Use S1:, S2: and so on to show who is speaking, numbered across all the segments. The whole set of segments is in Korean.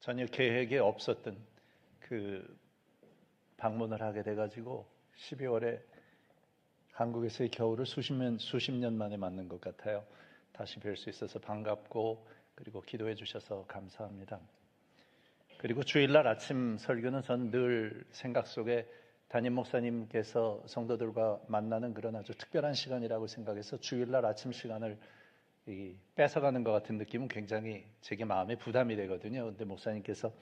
S1: 전혀 계획에 없었던 그 방문을 하게 돼가지고 12월에 한국에서의 겨울을 수십 년 만에 맞는 것 같아요. 다시 뵐 수 있어서 반갑고 그리고 기도해 주셔서 감사합니다. 그리고 주일날 아침 설교는 전 늘 생각 속에 담임 목사님께서 성도들과 만나는 그런 아주 특별한 시간이라고 생각해서 주일날 아침 시간을 뺏어가는 것 같은 느낌은 굉장히 제게 마음에 부담이 되거든요. 그런데 목사님께서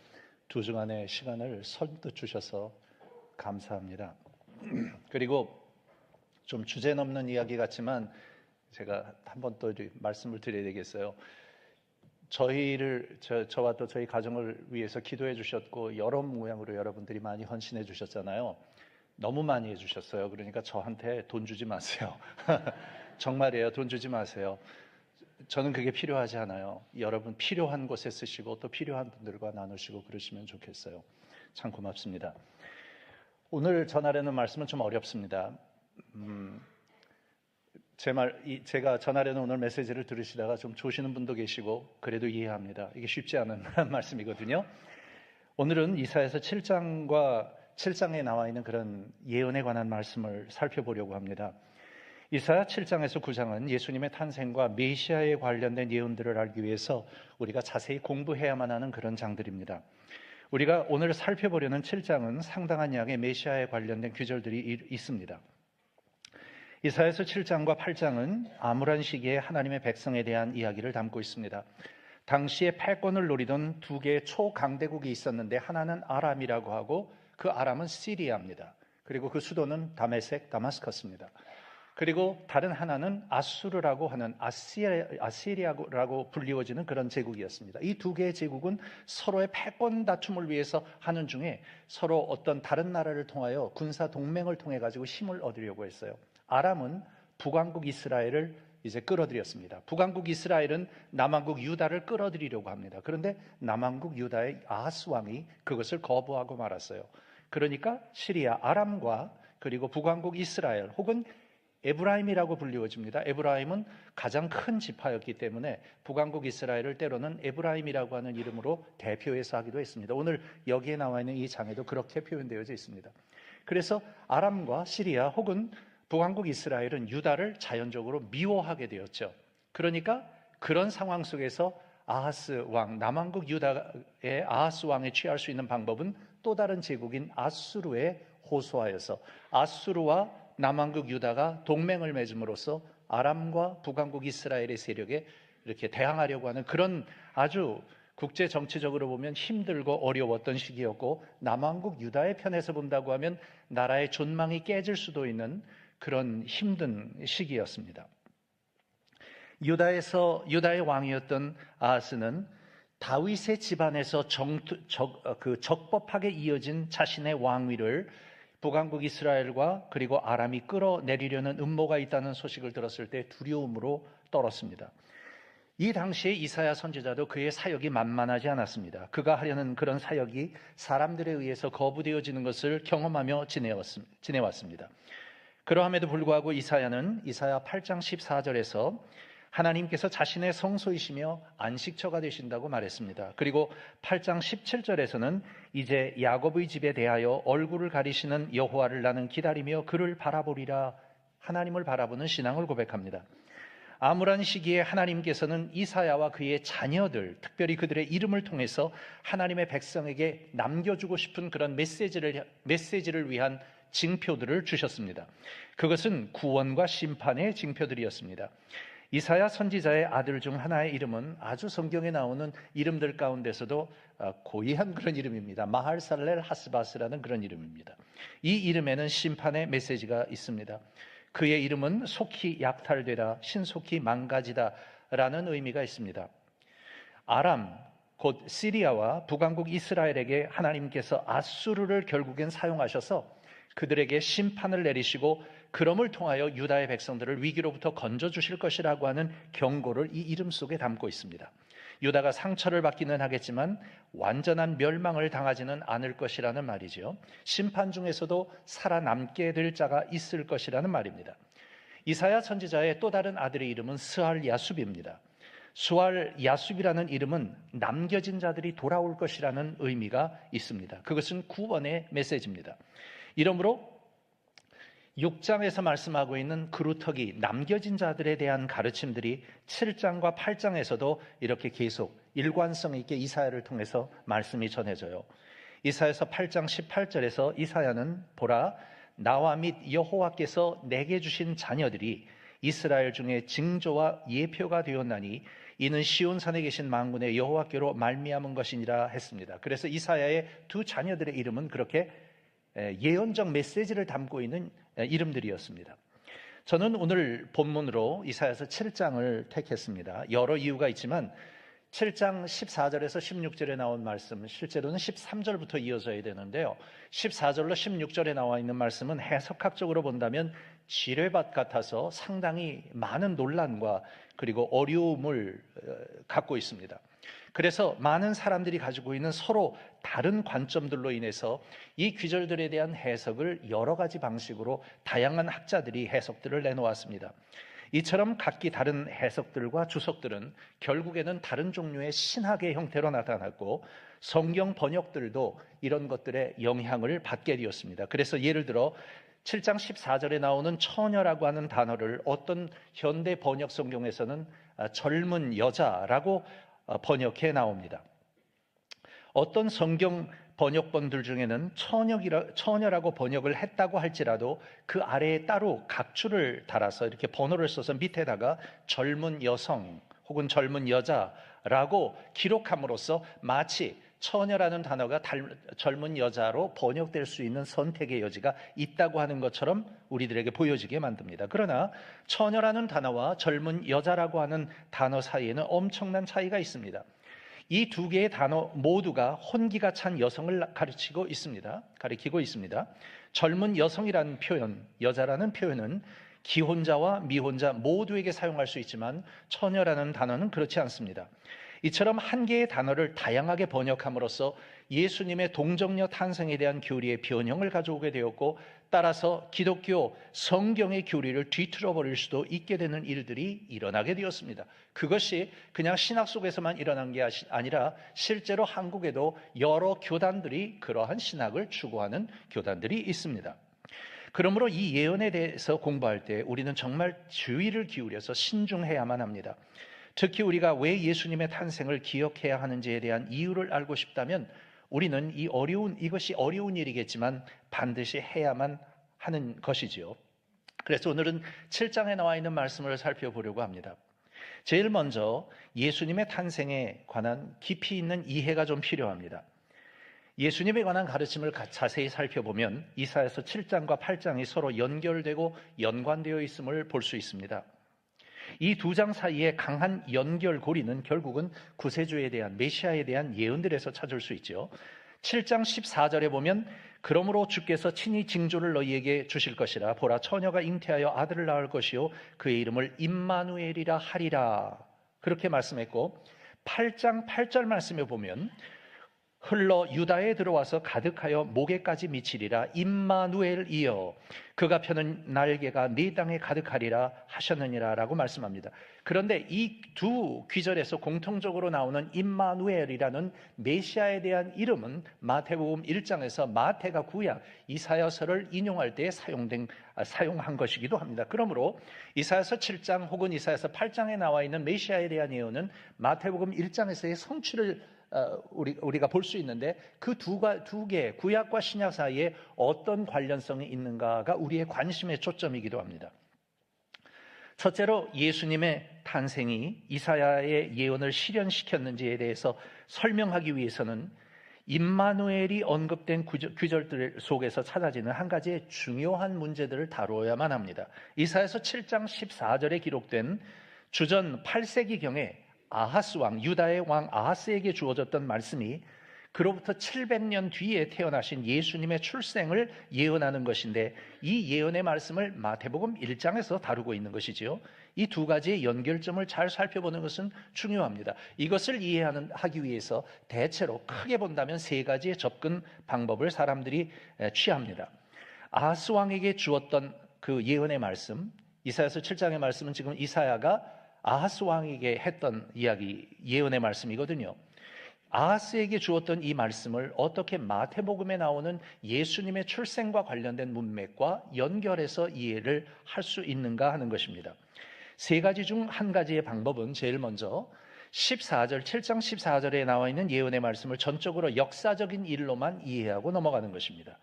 S1: 2주간의 시간을 선뜻 주셔서 감사합니다. 그리고 좀 주제 넘는 이야기 같지만 제가 한 번 또 말씀을 드려야 되겠어요. 저와 또 저희 가정을 위해서 기도해 주셨고 여러 모양으로 여러분들이 많이 헌신해 주셨잖아요. 너무 많이 해주셨어요. 그러니까 저한테 돈 주지 마세요. 정말이에요. 돈 주지 마세요. 저는 그게 필요하지 않아요. 여러분 필요한 곳에 쓰시고 또 필요한 분들과 나누시고 그러시면 좋겠어요. 참 고맙습니다. 오늘 전하려는 말씀은 좀 어렵습니다. 제가 전하려는 오늘 메시지를 들으시다가 좀 조시는 분도 계시고 그래도 이해합니다. 이게 쉽지 않은 말씀이거든요. 오늘은 이사야서 7장에 나와 있는 그런 예언에 관한 말씀을 살펴보려고 합니다. 이사야 7장에서 9장은 예수님의 탄생과 메시아에 관련된 예언들을 알기 위해서 우리가 자세히 공부해야만 하는 그런 장들입니다. 우리가 오늘 살펴보려는 7장은 상당한 양의 메시아에 관련된 구절들이 있습니다. 이사야서 7장과 8장은 암울한 시기에 하나님의 백성에 대한 이야기를 담고 있습니다. 당시에 패권을 노리던 두 개의 초강대국이 있었는데 하나는 아람이라고 하고 그 아람은 시리아입니다. 그리고 그 수도는 다마스커스입니다. 그리고 다른 하나는 아수르라고 하는 아시리아라고 불리워지는 그런 제국이었습니다. 이 두 개의 제국은 서로의 패권 다툼을 위해서 하는 중에 서로 어떤 다른 나라를 통하여 군사 동맹을 통해 가지고 힘을 얻으려고 했어요. 아람은 북왕국 이스라엘을 이제 끌어들였습니다. 북왕국 이스라엘은 남왕국 유다를 끌어들이려고 합니다. 그런데 남왕국 유다의 아하스 왕이 그것을 거부하고 말았어요. 그러니까 시리아 아람과 그리고 북왕국 이스라엘 혹은 에브라임이라고 불리워집니다. 에브라임은 가장 큰 지파였기 때문에 북왕국 이스라엘을 때로는 에브라임이라고 하는 이름으로 대표해서 하기도 했습니다. 오늘 여기에 나와 있는 이 장에도 그렇게 표현되어 있습니다. 그래서 아람과 시리아 혹은 북왕국 이스라엘은 유다를 자연적으로 미워하게 되었죠. 그러니까 그런 상황 속에서 아하스 왕, 남왕국 유다의 아하스 왕에 취할 수 있는 방법은 또 다른 제국인 아수르에 호소하여서 아수르와 남왕국 유다가 동맹을 맺음으로써 아람과 북왕국 이스라엘의 세력에 이렇게 대항하려고 하는 그런 아주 국제 정치적으로 보면 힘들고 어려웠던 시기였고, 남왕국 유다의 편에서 본다고 하면 나라의 존망이 깨질 수도 있는 그런 힘든 시기였습니다. 유다의 왕이었던 아하스는 다윗의 집안에서 적법하게 이어진 자신의 왕위를 북왕국 이스라엘과 그리고 아람이 끌어내리려는 음모가 있다는 소식을 들었을 때 두려움으로 떨었습니다. 이 당시에 이사야 선지자도 그의 사역이 만만하지 않았습니다. 그가 하려는 그런 사역이 사람들에 의해서 거부되어지는 것을 경험하며 지내왔습니다. 그러함에도 불구하고 이사야는 이사야 8장 14절에서 하나님께서 자신의 성소이시며 안식처가 되신다고 말했습니다. 그리고 8장 17절에서는 이제 야곱의 집에 대하여 얼굴을 가리시는 여호와를 나는 기다리며 그를 바라보리라, 하나님을 바라보는 신앙을 고백합니다. 암울한 시기에 하나님께서는 이사야와 그의 자녀들, 특별히 그들의 이름을 통해서 하나님의 백성에게 남겨주고 싶은 그런 메시지를 위한 징표들을 주셨습니다. 그것은 구원과 심판의 징표들이었습니다. 이사야 선지자의 아들 중 하나의 이름은 아주 성경에 나오는 이름들 가운데서도 고귀한 그런 이름입니다. 마할살렐 하스바스라는 그런 이름입니다. 이 이름에는 심판의 메시지가 있습니다. 그의 이름은 속히 약탈되라, 신속히 망가지다 라는 의미가 있습니다. 아람, 곧 시리아와 북왕국 이스라엘에게 하나님께서 아수르를 결국엔 사용하셔서 그들에게 심판을 내리시고 그럼을 통하여 유다의 백성들을 위기로부터 건져주실 것이라고 하는 경고를 이 이름 속에 담고 있습니다. 유다가 상처를 받기는 하겠지만 완전한 멸망을 당하지는 않을 것이라는 말이죠. 심판 중에서도 살아남게 될 자가 있을 것이라는 말입니다. 이사야 선지자의 또 다른 아들의 이름은 스알 야숲입니다. 수알 야숲이라는 이름은 남겨진 자들이 돌아올 것이라는 의미가 있습니다. 그것은 구원의 메시지입니다. 이러므로 6장에서 말씀하고 있는 그루터기 남겨진 자들에 대한 가르침들이 7장과 8장에서도 이렇게 계속 일관성 있게 이사야를 통해서 말씀이 전해져요. 이사야서 8장 18절에서 이사야는 보라, 나와 및 여호와께서 내게 주신 자녀들이 이스라엘 중에 징조와 예표가 되었나니 이는 시온산에 계신 만군의 여호와께로 말미암은 것이니라 했습니다. 그래서 이사야의 두 자녀들의 이름은 그렇게 예언적 메시지를 담고 있는 이름들이었습니다. 저는 오늘 본문으로 이사야서 7장을 택했습니다. 여러 이유가 있지만 7장 14절에서 16절에 나온 말씀, 실제로는 13절부터 이어져야 되는데요. 14절로 16절에 나와 있는 말씀은 해석학적으로 본다면 지뢰밭 같아서 상당히 많은 논란과 그리고 어려움을 갖고 있습니다. 그래서 많은 사람들이 가지고 있는 서로 다른 관점들로 인해서 이 귀절들에 대한 해석을 여러 가지 방식으로 다양한 학자들이 해석들을 내놓았습니다. 이처럼 각기 다른 해석들과 주석들은 결국에는 다른 종류의 신학의 형태로 나타났고 성경 번역들도 이런 것들의 영향을 받게 되었습니다. 그래서 예를 들어 7장 14절에 나오는 처녀라고 하는 단어를 어떤 현대 번역 성경에서는 젊은 여자라고 번역해 나옵니다. 어떤 성경 번역본들 중에는 처녀라고 번역을 했다고 할지라도 그 아래에 따로 각주를 달아서 이렇게 번호를 써서 밑에다가 젊은 여성 혹은 젊은 여자라고 기록함으로써 마치 처녀라는 단어가 젊은 여자로 번역될 수 있는 선택의 여지가 있다고 하는 것처럼 우리들에게 보여지게 만듭니다. 그러나 처녀라는 단어와 젊은 여자라고 하는 단어 사이에는 엄청난 차이가 있습니다. 이 두 개의 단어 모두가 혼기가 찬 여성을 가리키고 있습니다. 젊은 여성이라는 표현, 여자라는 표현은 기혼자와 미혼자 모두에게 사용할 수 있지만 처녀라는 단어는 그렇지 않습니다. 이처럼 한 개의 단어를 다양하게 번역함으로써 예수님의 동정녀 탄생에 대한 교리의 변형을 가져오게 되었고 따라서 기독교 성경의 교리를 뒤틀어 버릴 수도 있게 되는 일들이 일어나게 되었습니다. 그것이 그냥 신학 속에서만 일어난 게 아니라 실제로 한국에도 여러 교단들이 그러한 신학을 추구하는 교단들이 있습니다. 그러므로 이 예언에 대해서 공부할 때 우리는 정말 주의를 기울여서 신중해야만 합니다. 특히 우리가 왜 예수님의 탄생을 기억해야 하는지에 대한 이유를 알고 싶다면 우리는 이것이 어려운 일이겠지만 반드시 해야만 하는 것이지요. 그래서 오늘은 7장에 나와 있는 말씀을 살펴보려고 합니다. 제일 먼저 예수님의 탄생에 관한 깊이 있는 이해가 좀 필요합니다. 예수님에 관한 가르침을 자세히 살펴보면 이사야서 7장과 8장이 서로 연결되고 연관되어 있음을 볼 수 있습니다. 이 두 장 사이에 강한 연결고리는 결국은 구세주에 대한 메시아에 대한 예언들에서 찾을 수 있죠. 7장 14절에 보면 그러므로 주께서 친히 징조를 너희에게 주실 것이라 보라 처녀가 잉태하여 아들을 낳을 것이요 그의 이름을 임마누엘이라 하리라 그렇게 말씀했고 8장 8절 말씀에 보면 흘러 유다에 들어와서 가득하여 목에까지 미치리라 임마누엘이여 그가 펴는 날개가 네 땅에 가득하리라 하셨느니라 라고 말씀합니다. 그런데 이 두 귀절에서 공통적으로 나오는 임마누엘이라는 메시아에 대한 이름은 마태복음 1장에서 마태가 구약 이사야서를 인용할 때 사용한 것이기도 합니다. 그러므로 이사야서 7장 혹은 이사야서 8장에 나와 있는 메시아에 대한 예언은 마태복음 1장에서의 성취를 우리가 볼 수 있는데 그 두 개 구약과 신약 사이에 어떤 관련성이 있는가가 우리의 관심의 초점이기도 합니다. 첫째로 예수님의 탄생이 이사야의 예언을 실현시켰는지에 대해서 설명하기 위해서는 임마누엘이 언급된 구절들 속에서 찾아지는 한 가지의 중요한 문제들을 다루어야만 합니다. 이사야서 7장 14절에 기록된 주전 8세기경에 아하스 왕, 유다의 왕 아하스에게 주어졌던 말씀이 그로부터 700년 뒤에 태어나신 예수님의 출생을 예언하는 것인데 이 예언의 말씀을 마태복음 1장에서 다루고 있는 것이지요. 이 두 가지의 연결점을 잘 살펴보는 것은 중요합니다. 이것을 이해하기 위해서 대체로 크게 본다면 세 가지의 접근 방법을 사람들이 취합니다. 아하스 왕에게 주었던 그 예언의 말씀, 이사야서 7장의 말씀은 지금 이사야가 아하스 왕에게 했던 이야기, 예언의 말씀이거든요. 아하스에게 주었던 이 말씀을 어떻게 마태복음에 나오는 예수님의 출생과 관련된 문맥과 연결해서 이해를 할 수 있는가 하는 것입니다. 세 가지 중 한 가지의 방법은 제일 먼저 7장 14절에 나와 있는 예언의 말씀을 전적으로 역사적인 일로만 이해하고 넘어가는 것입니다.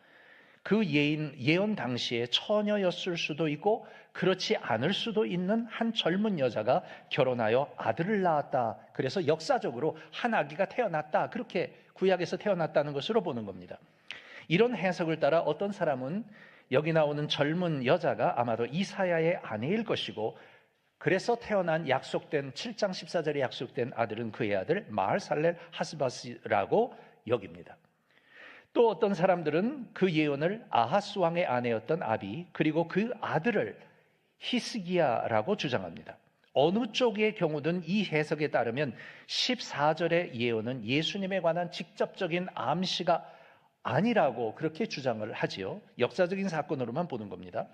S1: 그 예언 당시에 처녀였을 수도 있고 그렇지 않을 수도 있는 한 젊은 여자가 결혼하여 아들을 낳았다. 그래서 역사적으로 한 아기가 태어났다. 그렇게 구약에서 태어났다는 것으로 보는 겁니다. 이런 해석을 따라 어떤 사람은 여기 나오는 젊은 여자가 아마도 이사야의 아내일 것이고, 그래서 태어난 약속된 7장 14절에 약속된 아들은 그의 아들 마할살렐 하스바스라고 여깁니다. 또 어떤 사람들은 그 예언을 아하스 왕의 아내였던 아비, 그리고 그 아들을 히스기야라고 주장합니다. 어느 쪽의 경우든 이 해석에 따르면 14절의 예언은 예수님에 관한 직접적인 암시가 아니라고 그렇게 주장을 하지요. 역사적인 사건으로만 보는 겁니다.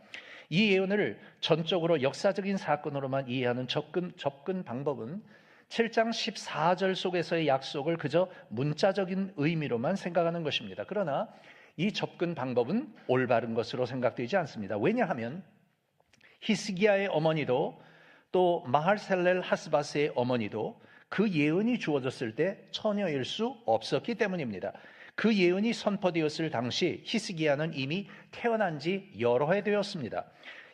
S1: 이 예언을 전적으로 역사적인 사건으로만 이해하는 접근 방법은 7장 14절 속에서의 약속을 그저 문자적인 의미로만 생각하는 것입니다. 그러나 이 접근 방법은 올바른 것으로 생각되지 않습니다. 왜냐하면 히스기야의 어머니도 또 마할살렐 하스바스의 어머니도 그 예언이 주어졌을 때 처녀일 수 없었기 때문입니다. 그 예언이 선포되었을 당시 히스기야는 이미 태어난 지 여러 해 되었습니다.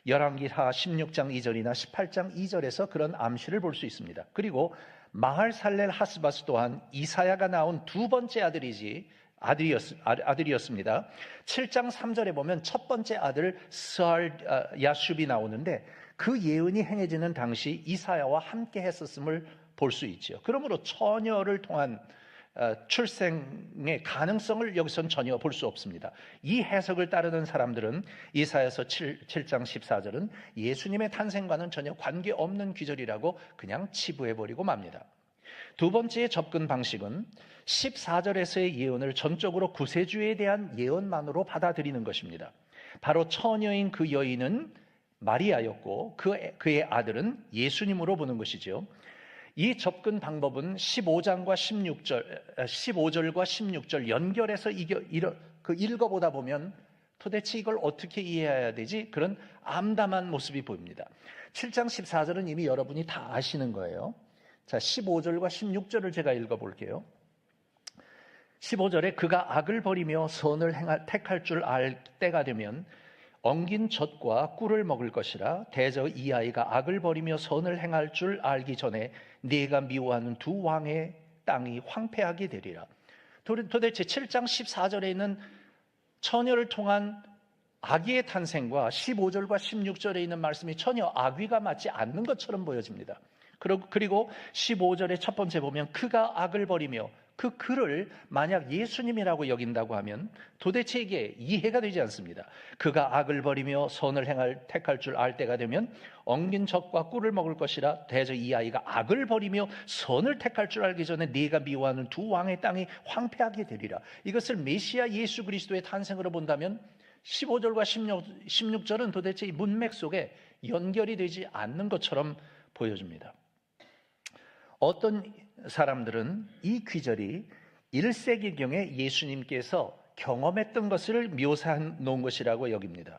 S1: 열왕기하 16장 2절이나 18장 2절에서 그런 암시를 볼 수 있습니다. 그리고 마할살렐 하스바스 또한 이사야가 낳은 두 번째 아들이었습니다. 7장 3절에 보면 첫 번째 아들 야슈비 나오는데 그 예언이 행해지는 당시 이사야와 함께 했었음을 볼 수 있죠. 그러므로 처녀를 통한 출생의 가능성을 여기선 전혀 볼 수 없습니다. 이 해석을 따르는 사람들은 이사야서 7장 14절은 예수님의 탄생과는 전혀 관계없는 귀절이라고 그냥 치부해버리고 맙니다. 두 번째의 접근 방식은 14절에서의 예언을 전적으로 구세주에 대한 예언만으로 받아들이는 것입니다. 바로 처녀인 그 여인은 마리아였고 그의 아들은 예수님으로 보는 것이죠. 이 접근 방법은 15절과 16절 연결해서 읽어보다 보면 도대체 이걸 어떻게 이해해야 되지? 그런 암담한 모습이 보입니다. 7장 14절은 이미 여러분이 다 아시는 거예요. 자, 15절과 16절을 제가 읽어볼게요. 15절에 그가 악을 버리며 선을 택할 줄 알 때가 되면 엉긴 젖과 꿀을 먹을 것이라. 대저 이 아이가 악을 버리며 선을 행할 줄 알기 전에 네가 미워하는 두 왕의 땅이 황폐하게 되리라. 도대체 7장 14절에 있는 처녀를 통한 아기의 탄생과 15절과 16절에 있는 말씀이 전혀 아귀가 맞지 않는 것처럼 보여집니다. 그리고 15절의 첫 번째 보면 그가 악을 버리며, 그 그를 만약 예수님이라고 여긴다고 하면 도대체 이게 이해가 되지 않습니다. 그가 악을 버리며 선을 택할 줄 알 때가 되면 엉긴 젖과 꿀을 먹을 것이라. 대저 이 아이가 악을 버리며 선을 택할 줄 알기 전에 네가 미워하는 두 왕의 땅이 황폐하게 되리라. 이것을 메시아 예수 그리스도의 탄생으로 본다면 15절과 16절은 도대체 이 문맥 속에 연결이 되지 않는 것처럼 보여집니다. 어떤 사람들은 이 귀절이 1세기경에 예수님께서 경험했던 것을 묘사해 놓은 것이라고 여깁니다.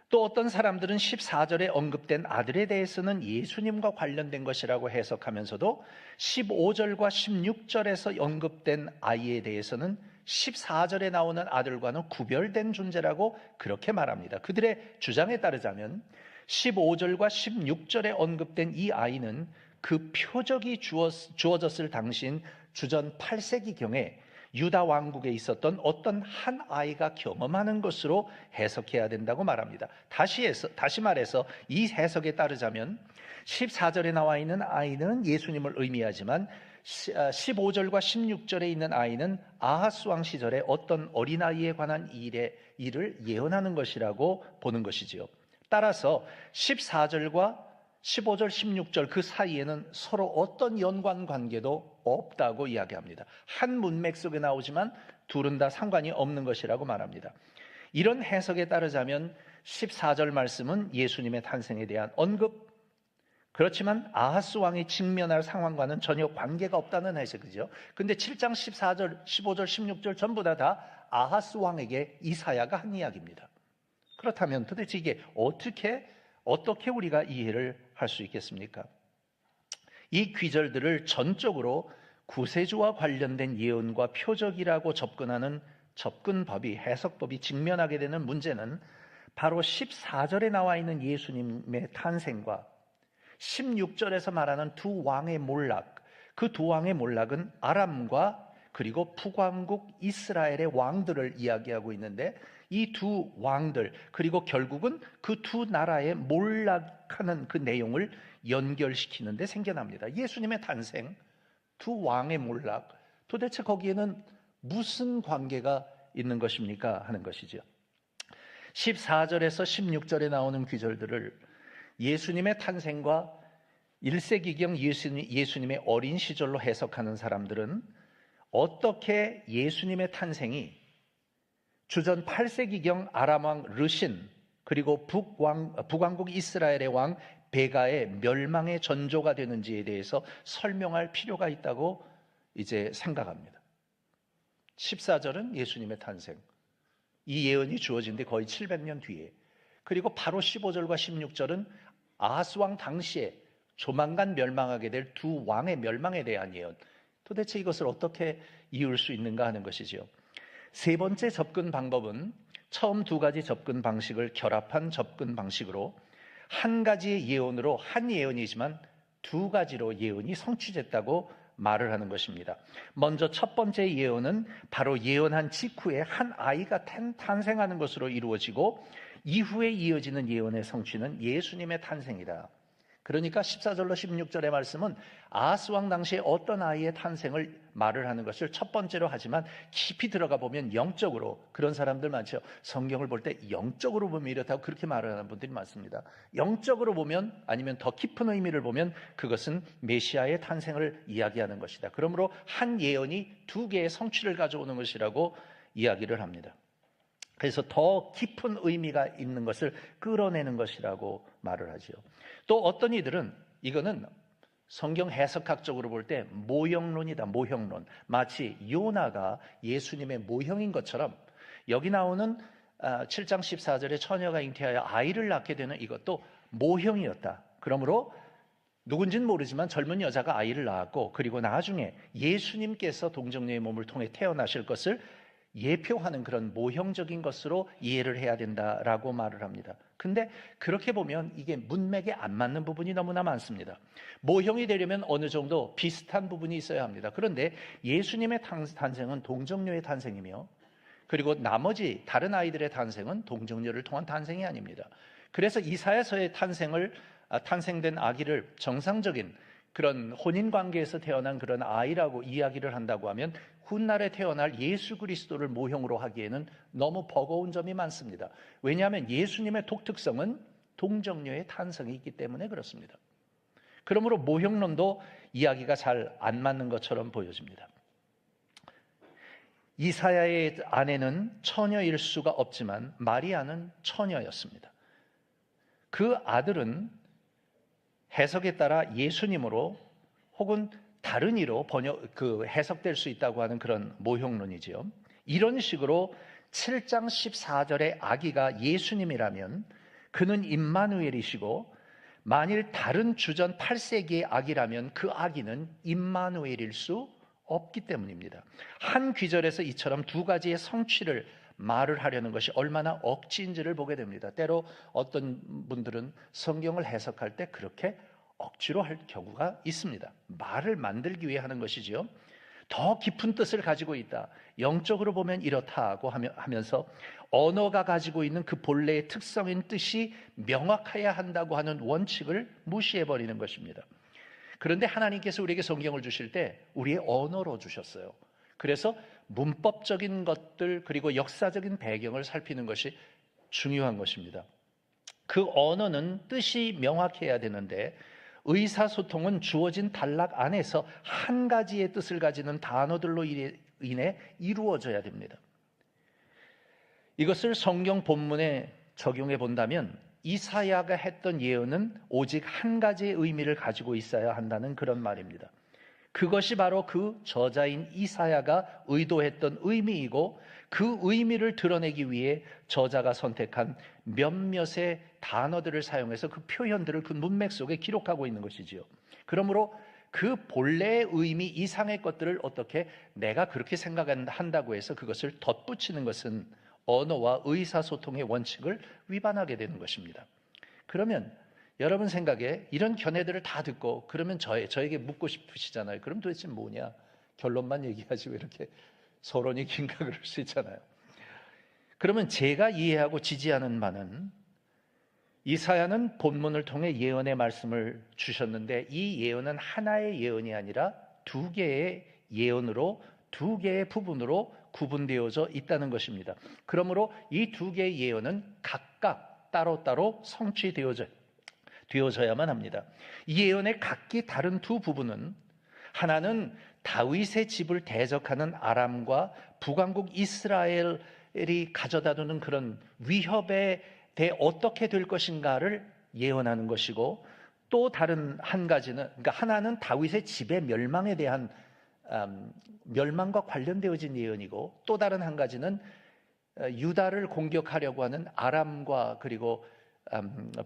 S1: 또 어떤 사람들은 14절에 언급된 아들에 대해서는 예수님과 관련된 것이라고 해석하면서도 15절과 16절에서 언급된 아이에 대해서는 14절에 나오는 아들과는 구별된 존재라고 그렇게 말합니다. 그들의 주장에 따르자면 15절과 16절에 언급된 이 아이는 그 표적이 주어졌을 당시인 주전 8세기경에 유다 왕국에 있었던 어떤 한 아이가 경험하는 것으로 해석해야 된다고 말합니다. 다시 말해서 이 해석에 따르자면 14절에 나와 있는 아이는 예수님을 의미하지만 15절과 16절에 있는 아이는 아하스 왕 시절에 어떤 어린아이에 관한 일을 예언하는 것이라고 보는 것이지요. 따라서 14절과 15절, 16절 그 사이에는 서로 어떤 연관관계도 없다고 이야기합니다. 한 문맥 속에 나오지만 둘은 다 상관이 없는 것이라고 말합니다. 이런 해석에 따르자면 14절 말씀은 예수님의 탄생에 대한 언급, 그렇지만 아하스 왕이 직면할 상황과는 전혀 관계가 없다는 해석이죠. 근데 7장 14절, 15절, 16절 전부 다 아하스 왕에게 이사야가 한 이야기입니다. 그렇다면 도대체 이게 어떻게 우리가 이해를 할 수 있겠습니까? 이 귀절들을 전적으로 구세주와 관련된 예언과 표적이라고 접근하는 접근법이, 해석법이 직면하게 되는 문제는 바로 14절에 나와 있는 예수님의 탄생과 16절에서 말하는 두 왕의 몰락, 그 두 왕의 몰락은 아람과 그리고 북왕국 이스라엘의 왕들을 이야기하고 있는데, 이 두 왕들 그리고 결국은 그 두 나라의 몰락하는 그 내용을 연결시키는 데 생겨납니다. 예수님의 탄생, 두 왕의 몰락, 도대체 거기에는 무슨 관계가 있는 것입니까? 하는 것이죠. 14절에서 16절에 나오는 귀절들을 예수님의 탄생과 1세기경 예수님의 어린 시절로 해석하는 사람들은 어떻게 예수님의 탄생이 주전 8세기경 아람왕 르신 그리고 북왕국 이스라엘의 왕 베가의 멸망의 전조가 되는지에 대해서 설명할 필요가 있다고 이제 생각합니다. 14절은 예수님의 탄생, 이 예언이 주어진 데 거의 700년 뒤에, 그리고 바로 15절과 16절은 아하스 왕 당시에 조만간 멸망하게 될 두 왕의 멸망에 대한 예언. 도대체 이것을 어떻게 이을 수 있는가 하는 것이죠. 세 번째 접근 방법은 처음 두 가지 접근 방식을 결합한 접근 방식으로 한 가지의 예언으로, 한 예언이지만 두 가지로 예언이 성취됐다고 말을 하는 것입니다. 먼저 첫 번째 예언은 바로 예언한 직후에 한 아이가 탄생하는 것으로 이루어지고, 이후에 이어지는 예언의 성취는 예수님의 탄생이다. 그러니까 14절로 16절의 말씀은 아하스 왕 당시에 어떤 아이의 탄생을 말을 하는 것을 첫 번째로 하지만, 깊이 들어가 보면 영적으로, 그런 사람들 많죠. 성경을 볼 때 영적으로 보면 이렇다고 그렇게 말을 하는 분들이 많습니다. 영적으로 보면, 아니면 더 깊은 의미를 보면 그것은 메시아의 탄생을 이야기하는 것이다. 그러므로 한 예언이 두 개의 성취를 가져오는 것이라고 이야기를 합니다. 그래서 더 깊은 의미가 있는 것을 끌어내는 것이라고 말을 하죠. 또 어떤 이들은 이거는 성경 해석학적으로 볼 때 모형론이다. 모형론. 마치 요나가 예수님의 모형인 것처럼 여기 나오는 7장 14절에 처녀가 잉태하여 아이를 낳게 되는 이것도 모형이었다. 그러므로 누군지는 모르지만 젊은 여자가 아이를 낳았고, 그리고 나중에 예수님께서 동정녀의 몸을 통해 태어나실 것을 예표하는 그런 모형적인 것으로 이해를 해야 된다라고 말을 합니다. 근데 그렇게 보면 이게 문맥에 안 맞는 부분이 너무나 많습니다. 모형이 되려면 어느 정도 비슷한 부분이 있어야 합니다. 그런데 예수님의 탄생은 동정녀의 탄생이며, 그리고 나머지 다른 아이들의 탄생은 동정녀를 통한 탄생이 아닙니다. 그래서 이사야서의 탄생된 아기를 정상적인 그런 혼인관계에서 태어난 그런 아이라고 이야기를 한다고 하면, 훗날에 태어날 예수 그리스도를 모형으로 하기에는 너무 버거운 점이 많습니다. 왜냐하면 예수님의 독특성은 동정녀의 탄생이 있기 때문에 그렇습니다. 그러므로 모형론도 이야기가 잘 안 맞는 것처럼 보여집니다. 이사야의 아내는 처녀일 수가 없지만 마리아는 처녀였습니다. 그 아들은 해석에 따라 예수님으로 혹은 다른 이로 해석될 수 있다고 하는 그런 모형론이지요. 이런 식으로 7장 14절의 아기가 예수님이라면 그는 임마누엘이시고, 만일 다른 주전 8세기의 아기라면 그 아기는 임마누엘일 수 없기 때문입니다. 한 귀절에서 이처럼 두 가지의 성취를 말을 하려는 것이 얼마나 억지인지를 보게 됩니다. 때로 어떤 분들은 성경을 해석할 때 그렇게 억지로 할 경우가 있습니다. 말을 만들기 위해 하는 것이지요. 더 깊은 뜻을 가지고 있다, 영적으로 보면 이렇다고 하면서 언어가 가지고 있는 그 본래의 특성인 뜻이 명확해야 한다고 하는 원칙을 무시해버리는 것입니다. 그런데 하나님께서 우리에게 성경을 주실 때 우리의 언어로 주셨어요. 그래서 문법적인 것들 그리고 역사적인 배경을 살피는 것이 중요한 것입니다. 그 언어는 뜻이 명확해야 되는데, 의사소통은 주어진 단락 안에서 한 가지의 뜻을 가지는 단어들로 인해 이루어져야 됩니다. 이것을 성경 본문에 적용해 본다면 이사야가 했던 예언은 오직 한 가지의 의미를 가지고 있어야 한다는 그런 말입니다. 그것이 바로 그 저자인 이사야가 의도했던 의미이고, 그 의미를 드러내기 위해 저자가 선택한 몇몇의 단어들을 사용해서 그 표현들을 그 문맥 속에 기록하고 있는 것이지요. 그러므로 그 본래의 의미 이상의 것들을 어떻게 내가 그렇게 생각한다고 해서 그것을 덧붙이는 것은 언어와 의사소통의 원칙을 위반하게 되는 것입니다. 그러면 여러분 생각에 이런 견해들을 다 듣고 그러면 저에게 묻고 싶으시잖아요. 그럼 도대체 뭐냐? 결론만 얘기하지 왜 이렇게 서론이 긴가 그럴 수 있잖아요. 그러면 제가 이해하고 지지하는 바는 이사야는 본문을 통해 예언의 말씀을 주셨는데 이 예언은 하나의 예언이 아니라 두 개의 예언으로 두 개의 부분으로 구분되어져 있다는 것입니다. 그러므로 이 두 개의 예언은 각각 따로따로 성취되어져야만 합니다. 이 예언의 각기 다른 두 부분은 하나는 다윗의 집을 대적하는 아람과 북왕국 이스라엘이 가져다두는 그런 위협에 대해 어떻게 될 것인가를 예언하는 것이고, 또 다른 한 가지는, 그러니까 하나는 다윗의 집의 멸망에 대한 멸망과 관련되어진 예언이고, 또 다른 한 가지는 유다를 공격하려고 하는 아람과 그리고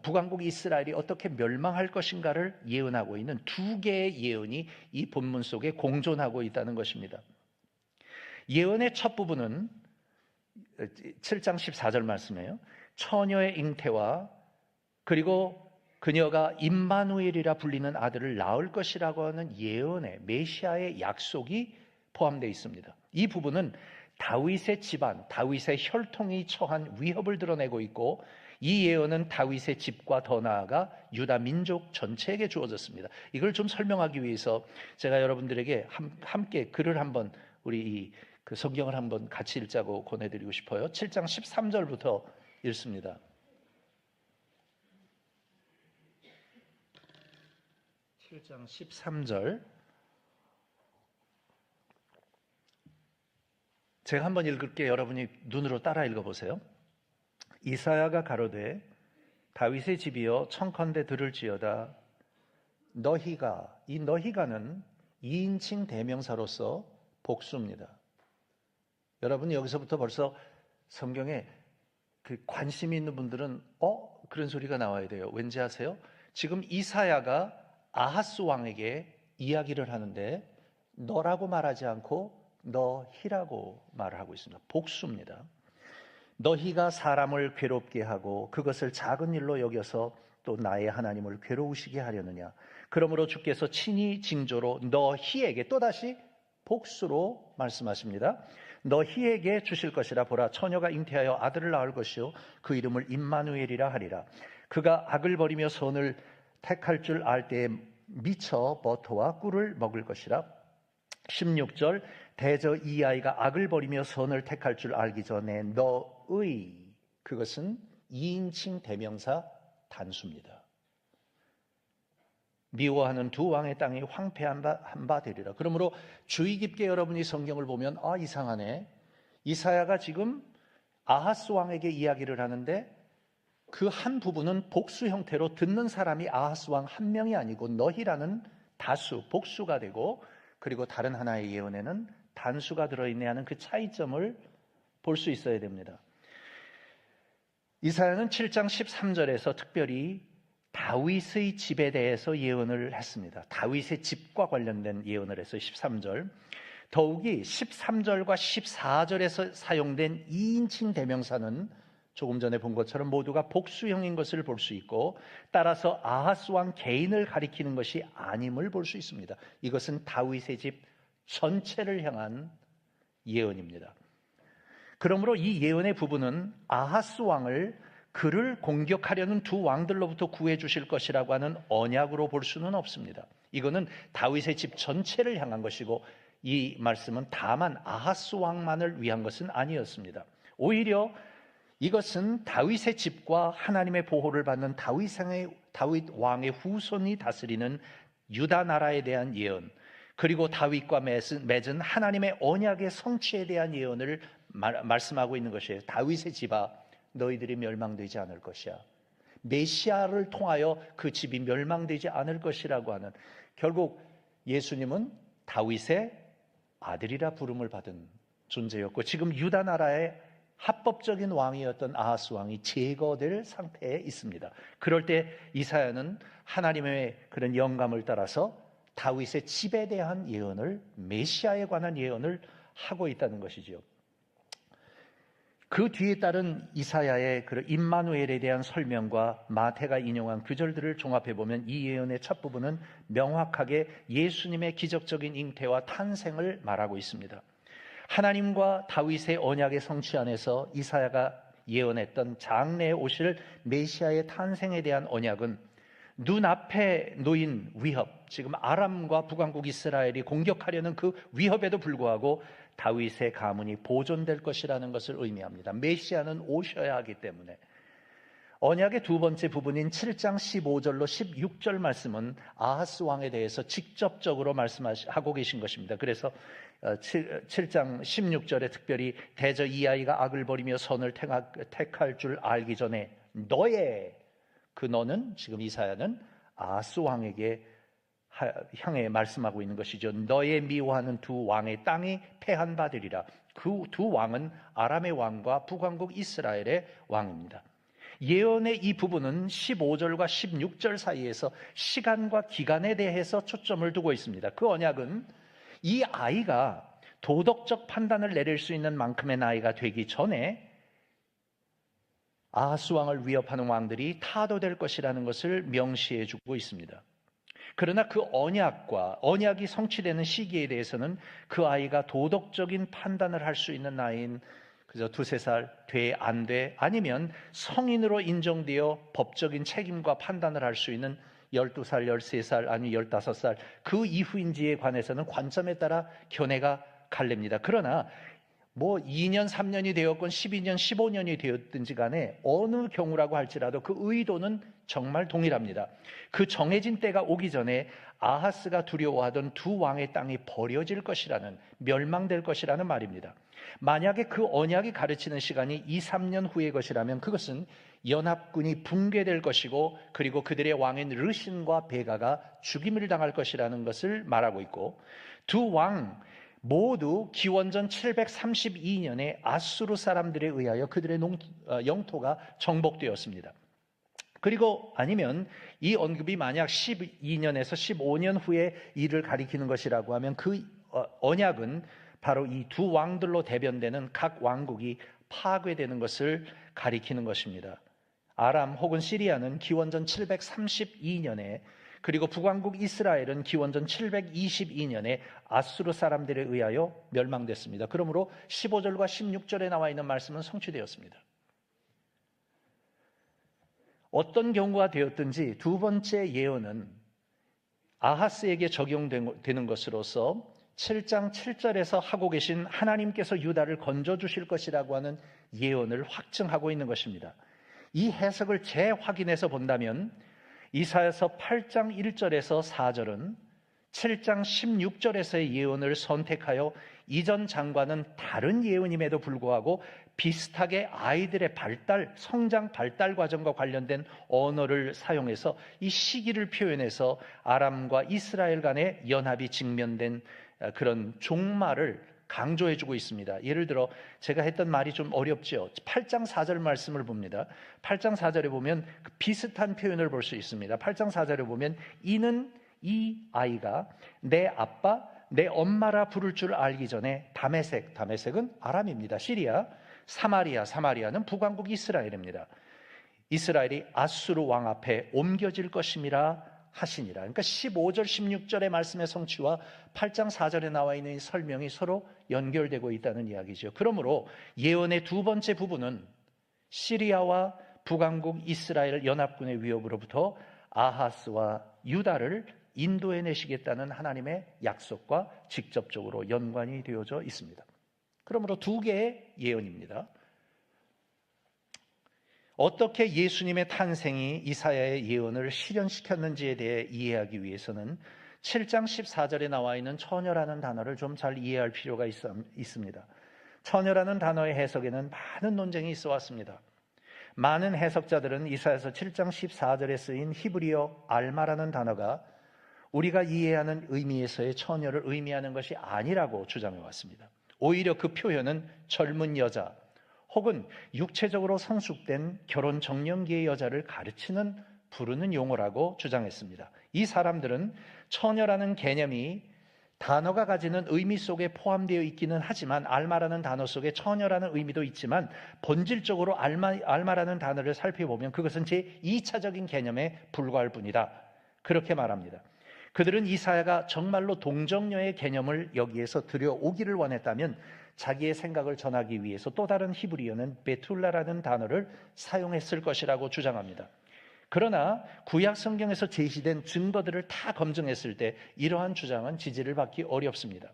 S1: 북왕국 이스라엘이 어떻게 멸망할 것인가를 예언하고 있는 두 개의 예언이 이 본문 속에 공존하고 있다는 것입니다. 예언의 첫 부분은 7장 14절 말씀이에요. 처녀의 잉태와 그리고 그녀가 임마누엘이라 불리는 아들을 낳을 것이라고 하는 예언의 메시아의 약속이 포함되어 있습니다. 이 부분은 다윗의 집안, 다윗의 혈통이 처한 위협을 드러내고 있고, 이 예언은 다윗의 집과 더 나아가 유다 민족 전체에게 주어졌습니다. 이걸 좀 설명하기 위해서 제가 여러분들에게 함께 글을 한번 우리 그 성경을 한번 같이 읽자고 권해드리고 싶어요. 7장 13절부터 읽습니다. (7장 13절) 제가 한번 읽을게 여러분이 눈으로 따라 읽어보세요. 이사야가 가로되 다윗의 집이여 청컨대 들을지어다. 너희가, 이 너희가는 2인칭 대명사로서 복수입니다. 여러분 여기서부터 벌써 성경에 그 관심이 있는 분들은 그런 소리가 나와야 돼요. 왠지 아세요? 지금 이사야가 아하스 왕에게 이야기를 하는데 너라고 말하지 않고 너희라고 말을 하고 있습니다. 복수입니다. 너희가 사람을 괴롭게 하고 그것을 작은 일로 여겨서 또 나의 하나님을 괴로우시게 하려느냐. 그러므로 주께서 친히 징조로 너희에게, 또다시 복수로 말씀하십니다. 너희에게 주실 것이라. 보라, 처녀가 잉태하여 아들을 낳을 것이요 그 이름을 임마누엘이라 하리라. 그가 악을 버리며 선을 택할 줄 알 때에 미쳐 버터와 꿀을 먹을 것이라. 16절, 대저 이 아이가 악을 버리며 선을 택할 줄 알기 전에 너의, 그것은 2인칭 대명사 단수입니다. 미워하는 두 왕의 땅이 황폐한 바 되리라. 그러므로 주의 깊게 여러분이 성경을 보면 이상하네. 이사야가 지금 아하스 왕에게 이야기를 하는데 그 한 부분은 복수 형태로 듣는 사람이 아하스 왕 한 명이 아니고 너희라는 다수, 복수가 되고, 그리고 다른 하나의 예언에는 단수가 들어있네 하는 그 차이점을 볼 수 있어야 됩니다. 이사야는 7장 13절에서 특별히 다윗의 집에 대해서 예언을 했습니다. 다윗의 집과 관련된 예언을 해서 13절, 더욱이 13절과 14절에서 사용된 2인칭 대명사는 조금 전에 본 것처럼 모두가 복수형인 것을 볼 수 있고, 따라서 아하스 왕 개인을 가리키는 것이 아님을 볼 수 있습니다. 이것은 다윗의 집 전체를 향한 예언입니다. 그러므로 이 예언의 부분은 아하스 왕을 그를 공격하려는 두 왕들로부터 구해 주실 것이라고 하는 언약으로 볼 수는 없습니다. 이거는 다윗의 집 전체를 향한 것이고, 이 말씀은 다만 아하스 왕만을 위한 것은 아니었습니다. 오히려 이것은 다윗의 집과 하나님의 보호를 받는 다윗 왕의 후손이 다스리는 유다 나라에 대한 예언, 그리고 다윗과 맺은 하나님의 언약의 성취에 대한 예언을 말씀하고 있는 것이에요. 다윗의 집아, 너희들이 멸망되지 않을 것이야. 메시아를 통하여 그 집이 멸망되지 않을 것이라고 하는, 결국 예수님은 다윗의 아들이라 부름을 받은 존재였고 지금 유다 나라의 합법적인 왕이었던 아하스 왕이 제거될 상태에 있습니다. 그럴 때 이사야는 하나님의 그런 영감을 따라서 다윗의 집에 대한 예언을, 메시아에 관한 예언을 하고 있다는 것이지요. 그 뒤에 따른 이사야의 그 임마누엘에 대한 설명과 마태가 인용한 구절들을 종합해 보면 이 예언의 첫 부분은 명확하게 예수님의 기적적인 잉태와 탄생을 말하고 있습니다. 하나님과 다윗의 언약의 성취 안에서 이사야가 예언했던 장래에 오실 메시아의 탄생에 대한 언약은 눈앞에 놓인 위협, 지금 아람과 북왕국 이스라엘이 공격하려는 그 위협에도 불구하고 다윗의 가문이 보존될 것이라는 것을 의미합니다. 메시아는 오셔야 하기 때문에. 언약의 두 번째 부분인 7장 15절로 16절 말씀은 아하스 왕에 대해서 직접적으로 말씀하고 계신 것입니다. 그래서 7장 16절에 특별히 대저 이 아이가 악을 버리며 선을 택할 줄 알기 전에 너의, 그 너는 지금 이사야는 아하스 왕에게 향해 말씀하고 있는 것이죠. 너의 미워하는 두 왕의 땅이 패한 바되리라. 그 두 왕은 아람의 왕과 북왕국 이스라엘의 왕입니다. 예언의 이 부분은 15절과 16절 사이에서 시간과 기간에 대해서 초점을 두고 있습니다. 그 언약은 이 아이가 도덕적 판단을 내릴 수 있는 만큼의 나이가 되기 전에 아하스 왕을 위협하는 왕들이 타도될 것이라는 것을 명시해 주고 있습니다. 그러나 그 언약이 성취되는 시기에 대해서는 그 아이가 도덕적인 판단을 할 수 있는 나이인 그저 2-3살 돼 안 돼, 아니면 성인으로 인정되어 법적인 책임과 판단을 할 수 있는 12살, 13살, 아니면 15살 그 이후인지에 관해서는 관점에 따라 견해가 갈립니다. 그러나 2년, 3년이 되었건 12년, 15년이 되었든지 간에 어느 경우라고 할지라도 그 의도는 정말 동일합니다. 그 정해진 때가 오기 전에 아하스가 두려워하던 두 왕의 땅이 버려질 것이라는, 멸망될 것이라는 말입니다. 만약에 그 언약이 가르치는 시간이 2-3년 후의 것이라면 그것은 연합군이 붕괴될 것이고 그리고 그들의 왕인 르신과 베가가 죽임을 당할 것이라는 것을 말하고 있고, 두 왕 모두 기원전 732년에 아수르 사람들에 의하여 그들의 영토가 정복되었습니다. 그리고 아니면 이 언급이 만약 12년에서 15년 후에 일을 가리키는 것이라고 하면 그 언약은 바로 이 두 왕들로 대변되는 각 왕국이 파괴되는 것을 가리키는 것입니다. 아람 혹은 시리아는 기원전 732년에, 그리고 북왕국 이스라엘은 기원전 722년에 아수르 사람들에 의하여 멸망됐습니다. 그러므로 15절과 16절에 나와 있는 말씀은 성취되었습니다. 어떤 경우가 되었든지 두 번째 예언은 아하스에게 적용되는 것으로서 7장 7절에서 하고 계신 하나님께서 유다를 건져주실 것이라고 하는 예언을 확증하고 있는 것입니다. 이 해석을 재확인해서 본다면 이사야서 8장 1절에서 4절은 7장 16절에서의 예언을 선택하여 이전 장과는 다른 예언임에도 불구하고 비슷하게 아이들의 성장 발달 과정과 관련된 언어를 사용해서 이 시기를 표현해서 아람과 이스라엘 간의 연합이 직면된 그런 종말을 강조해주고 있습니다. 예를 들어 제가 했던 말이 좀 어렵죠. 8장 4절 말씀을 봅니다. 8장 4절에 보면 비슷한 표현을 볼 수 있습니다. 8장 4절에 보면 이는 이 아이가 내 아빠 내 엄마라 부를 줄 알기 전에 다메섹은 아람입니다. 시리아, 사마리아는 북왕국 이스라엘입니다. 이스라엘이 아수르 왕 앞에 옮겨질 것임이라 하시니라. 그러니까 15절 16절의 말씀의 성취와 8장 4절에 나와 있는 설명이 서로 연결되고 있다는 이야기죠. 그러므로 예언의 두 번째 부분은 시리아와 북왕국 이스라엘 연합군의 위협으로부터 아하스와 유다를 인도해내시겠다는 하나님의 약속과 직접적으로 연관이 되어져 있습니다. 그러므로 두 개의 예언입니다. 어떻게 예수님의 탄생이 이사야의 예언을 실현시켰는지에 대해 이해하기 위해서는 7장 14절에 나와 있는 처녀라는 단어를 좀 잘 이해할 필요가 있습니다. 처녀라는 단어의 해석에는 많은 논쟁이 있어 왔습니다. 많은 해석자들은 이사야서 7장 14절에 쓰인 히브리어 알마라는 단어가 우리가 이해하는 의미에서의 처녀를 의미하는 것이 아니라고 주장해 왔습니다. 오히려 그 표현은 젊은 여자 혹은 육체적으로 성숙된 결혼 정년기의 여자를 부르는 용어라고 주장했습니다. 이 사람들은 처녀라는 개념이 단어가 가지는 의미 속에 포함되어 있기는 하지만 알마라는 단어 속에 처녀라는 의미도 있지만 본질적으로 알마라는 단어를 살펴보면 그것은 제2차적인 개념에 불과할 뿐이다. 그렇게 말합니다. 그들은 이사야가 정말로 동정녀의 개념을 여기에서 들여오기를 원했다면 자기의 생각을 전하기 위해서 또 다른 히브리어는 베툴라라는 단어를 사용했을 것이라고 주장합니다. 그러나 구약 성경에서 제시된 증거들을 다 검증했을 때 이러한 주장은 지지를 받기 어렵습니다.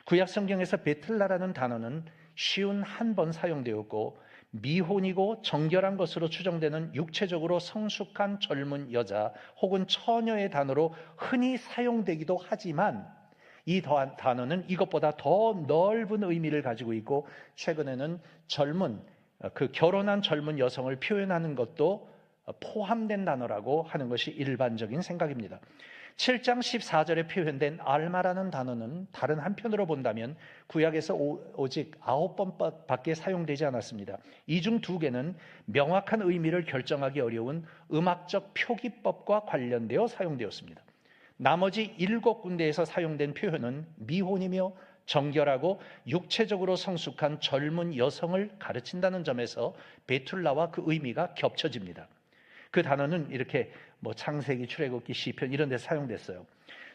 S1: 구약 성경에서 베틀라라는 단어는 51번 사용되었고 미혼이고 정결한 것으로 추정되는 육체적으로 성숙한 젊은 여자 혹은 처녀의 단어로 흔히 사용되기도 하지만 이 단어는 이것보다 더 넓은 의미를 가지고 있고 최근에는 결혼한 젊은 여성을 표현하는 것도 포함된 단어라고 하는 것이 일반적인 생각입니다. 7장 14절에 표현된 알마라는 단어는 다른 한편으로 본다면 구약에서 오직 9번밖에 사용되지 않았습니다. 이 중 2개는 명확한 의미를 결정하기 어려운 음악적 표기법과 관련되어 사용되었습니다. 나머지 7군데에서 사용된 표현은 미혼이며 정결하고 육체적으로 성숙한 젊은 여성을 가르친다는 점에서 베툴라와 그 의미가 겹쳐집니다. 그 단어는 이렇게 창세기, 출애굽기, 시편 이런 데 사용됐어요.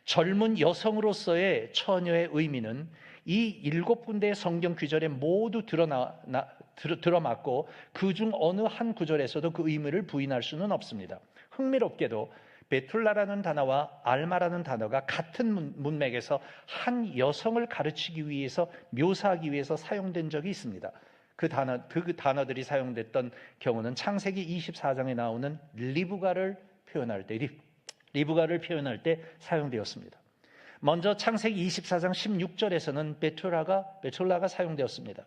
S1: 젊은 여성으로서의 처녀의 의미는 이 7군데의 성경 구절에 모두 들어맞고 그중 어느 한 구절에서도 그 의미를 부인할 수는 없습니다. 흥미롭게도 베툴라라는 단어와 알마라는 단어가 같은 문맥에서 한 여성을 가르치기 위해서 묘사하기 위해서 사용된 적이 있습니다. 그 단어들이 사용됐던 경우는 창세기 24장에 나오는 리브가를 표현할 때 사용되었습니다. 먼저 창세기 24장 16절에서는 베툴라가 사용되었습니다.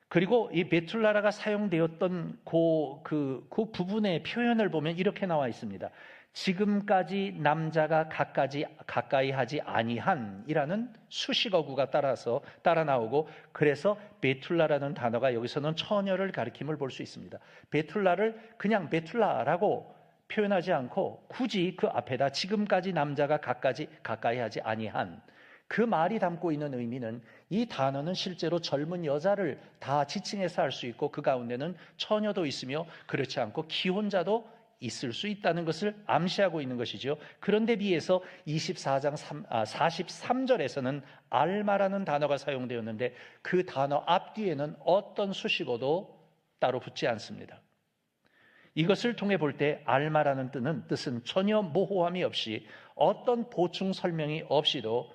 S1: 그리고 이 베툴라가 사용되었던 그 부분의 표현을 보면 이렇게 나와 있습니다. 지금까지 남자가 가까이 하지 아니한이라는 수식어구가 따라 나오고 그래서 베툴라라는 단어가 여기서는 처녀를 가리킴을 볼 수 있습니다. 베툴라를 그냥 베툴라라고 표현하지 않고 굳이 그 앞에다 지금까지 남자가 가까이 하지 아니한 그 말이 담고 있는 의미는 이 단어는 실제로 젊은 여자를 다 지칭해서 할 수 있고 그 가운데는 처녀도 있으며 그렇지 않고 기혼자도 있을 수 있다는 것을 암시하고 있는 것이죠. 그런데 비해서 24장 43절에서는 알마라는 단어가 사용되었는데 그 단어 앞뒤에는 어떤 수식어도 따로 붙지 않습니다. 이것을 통해 볼 때 알마라는 뜻은 전혀 모호함이 없이 어떤 보충 설명이 없이도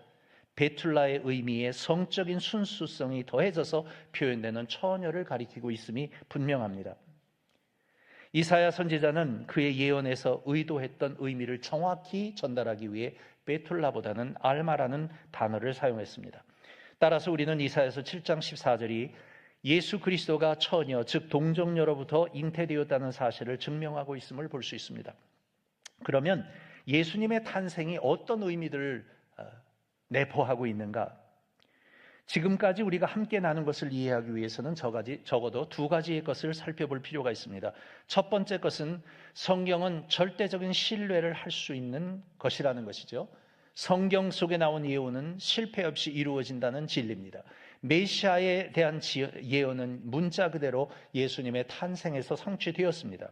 S1: 베툴라의 의미에 성적인 순수성이 더해져서 표현되는 처녀를 가리키고 있음이 분명합니다. 이사야 선지자는 그의 예언에서 의도했던 의미를 정확히 전달하기 위해 베툴라보다는 알마라는 단어를 사용했습니다. 따라서 우리는 이사야서 7장 14절이 예수 그리스도가 처녀, 즉 동정녀로부터 잉태되었다는 사실을 증명하고 있음을 볼 수 있습니다. 그러면 예수님의 탄생이 어떤 의미들을 내포하고 있는가? 지금까지 우리가 함께 나눈 것을 이해하기 위해서는 적어도 2가지의 것을 살펴볼 필요가 있습니다. 첫 번째 것은 성경은 절대적인 신뢰를 할 수 있는 것이라는 것이죠. 성경 속에 나온 예언은 실패 없이 이루어진다는 진리입니다. 메시아에 대한 예언은 문자 그대로 예수님의 탄생에서 성취되었습니다.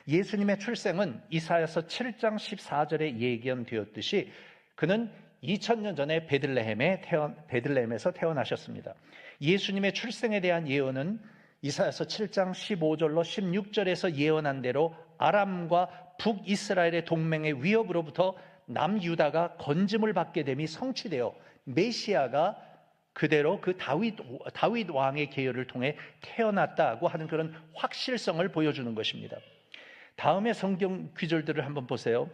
S1: 예수님의 출생은 이사야서 7장 14절에 예견되었듯이 그는 2000년 전에 베들레헴에서 태어나셨습니다. 예수님의 출생에 대한 예언은 이사야서 7장 15절로 16절에서 예언한 대로 아람과 북이스라엘의 동맹의 위협으로부터 남유다가 건짐을 받게 됨이 성취되어 메시아가 그대로 그 다윗 왕의 계열을 통해 태어났다고 하는 그런 확실성을 보여주는 것입니다. 다음의 성경 구절들을 한번 보세요.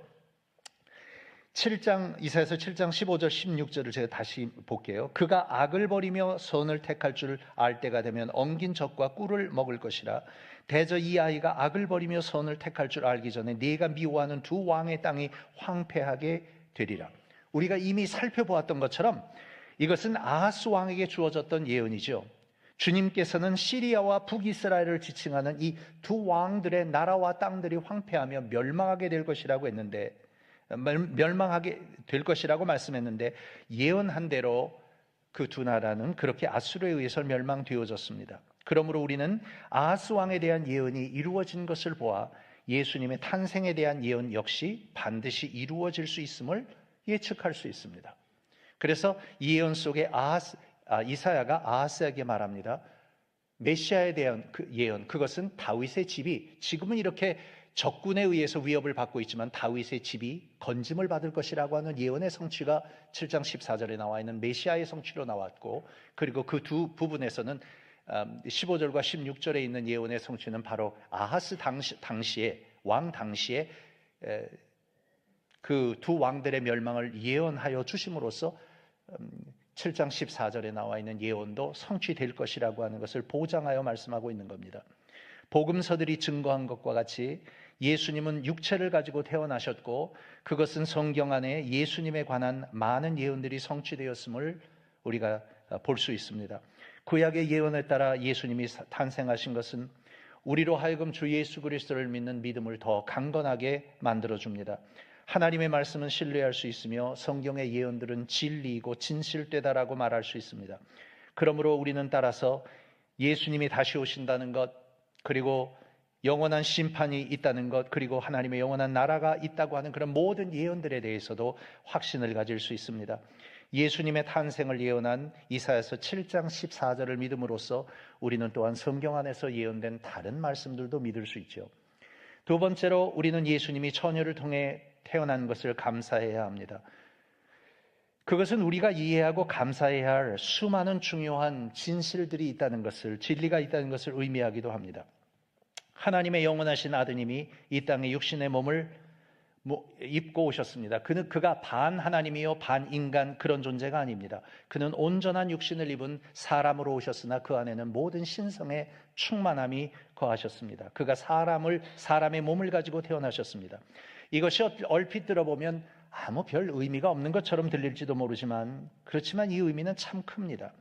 S1: 이사야서 7장 15절 16절을 제가 다시 볼게요. 그가 악을 버리며 선을 택할 줄 알 때가 되면 엉긴 젖과 꿀을 먹을 것이라. 대저 이 아이가 악을 버리며 선을 택할 줄 알기 전에 네가 미워하는 두 왕의 땅이 황폐하게 되리라. 우리가 이미 살펴보았던 것처럼 이것은 아하스 왕에게 주어졌던 예언이죠. 주님께서는 시리아와 북이스라엘을 지칭하는 이 두 왕들의 나라와 땅들이 황폐하며 멸망하게 될 것이라고 했는데, 멸망하게 될 것이라고 말씀했는데, 예언한 대로 그 두 나라는 그렇게 아수르에 의해서 멸망되어졌습니다. 그러므로 우리는 아하스 왕에 대한 예언이 이루어진 것을 보아 예수님의 탄생에 대한 예언 역시 반드시 이루어질 수 있음을 예측할 수 있습니다. 그래서 이 예언 속에 이사야가 아하스에게 말합니다. 메시아에 대한 그 예언, 그것은 다윗의 집이, 지금은 이렇게 적군에 의해서 위협을 받고 있지만 다윗의 집이 건짐을 받을 것이라고 하는 예언의 성취가 7장 14절에 나와 있는 메시아의 성취로 나왔고, 그리고 그 두 부분에서는 15절과 16절에 있는 예언의 성취는 바로 아하스 당시에 그 두 왕들의 멸망을 예언하여 주심으로써 7장 14절에 나와 있는 예언도 성취될 것이라고 하는 것을 보장하여 말씀하고 있는 겁니다. 복음서들이 증거한 것과 같이 예수님은 육체를 가지고 태어나셨고, 그것은 성경 안에 예수님에 관한 많은 예언들이 성취되었음을 우리가 볼 수 있습니다. 구약의 예언에 따라 예수님이 탄생하신 것은 우리로 하여금 주 예수 그리스도를 믿는 믿음을 더 강건하게 만들어줍니다. 하나님의 말씀은 신뢰할 수 있으며 성경의 예언들은 진리이고 진실되다라고 말할 수 있습니다. 그러므로 우리는 따라서 예수님이 다시 오신다는 것, 그리고 영원한 심판이 있다는 것, 그리고 하나님의 영원한 나라가 있다고 하는 그런 모든 예언들에 대해서도 확신을 가질 수 있습니다. 예수님의 탄생을 예언한 이사야서 7장 14절을 믿음으로써 우리는 또한 성경 안에서 예언된 다른 말씀들도 믿을 수 있죠. 두 번째로 우리는 예수님이 처녀를 통해 태어난 것을 감사해야 합니다. 그것은 우리가 이해하고 감사해야 할 수많은 중요한 진실들이 있다는 것을, 진리가 있다는 것을 의미하기도 합니다. 하나님의 영원하신 아드님이 이 땅에 육신의 몸을 입고 오셨습니다. 그가 반 하나님이요 반 인간 그런 존재가 아닙니다. 그는 온전한 육신을 입은 사람으로 오셨으나 그 안에는 모든 신성의 충만함이 거하셨습니다. 그가 사람의 몸을 가지고 태어나셨습니다. 이것이 얼핏 들어보면 아무 별 의미가 없는 것처럼 들릴지도 모르지만, 그렇지만 이 의미는 참 큽니다.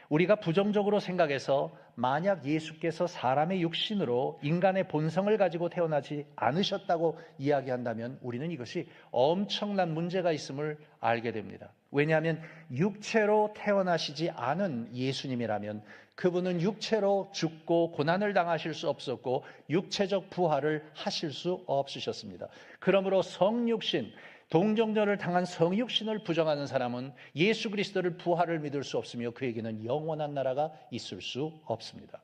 S1: 우리가 부정적으로 생각해서 만약 예수께서 사람의 육신으로 인간의 본성을 가지고 태어나지 않으셨다고 이야기한다면 우리는 이것이 엄청난 문제가 있음을 알게 됩니다. 왜냐하면 육체로 태어나시지 않은 예수님이라면 그분은 육체로 죽고 고난을 당하실 수 없었고 육체적 부활을 하실 수 없으셨습니다. 그러므로 성육신, 동정절을 당한 성육신을 부정하는 사람은 예수 그리스도를 부활을 믿을 수 없으며 그에게는 영원한 나라가 있을 수 없습니다.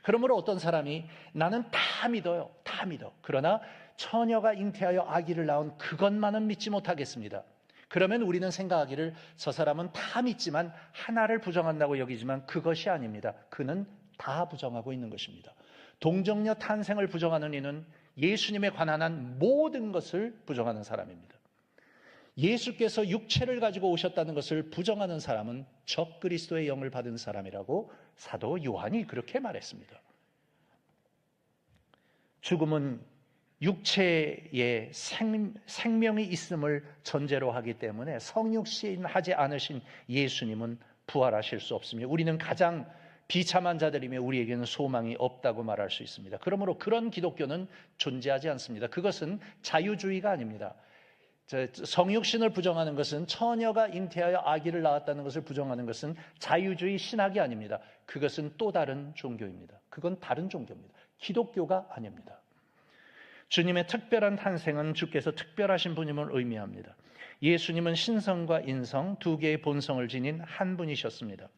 S1: 그러므로 어떤 사람이 나는 다 믿어요, 다 믿어. 그러나 처녀가 잉태하여 아기를 낳은 그것만은 믿지 못하겠습니다. 그러면 우리는 생각하기를 저 사람은 다 믿지만 하나를 부정한다고 여기지만 그것이 아닙니다. 그는 다 부정하고 있는 것입니다. 동정녀 탄생을 부정하는 이는 예수님에 관한 한 모든 것을 부정하는 사람입니다. 예수께서 육체를 가지고 오셨다는 것을 부정하는 사람은 적그리스도의 영을 받은 사람이라고 사도 요한이 그렇게 말했습니다. 죽음은 육체에 생명이 있음을 전제로 하기 때문에 성육신하지 않으신 예수님은 부활하실 수 없습니다. 우리는 가장 비참한 자들이며 우리에게는 소망이 없다고 말할 수 있습니다. 그러므로 그런 기독교는 존재하지 않습니다. 그것은 자유주의가 아닙니다. 성육신을 부정하는 것은, 처녀가 잉태하여 아기를 낳았다는 것을 부정하는 것은 자유주의 신학이 아닙니다. 그것은 또 다른 종교입니다. 그건 다른 종교입니다. 기독교가 아닙니다. 주님의 특별한 탄생은 주께서 특별하신 분임을 의미합니다. 예수님은 신성과 인성 두 개의 본성을 지닌 한 분이셨습니다.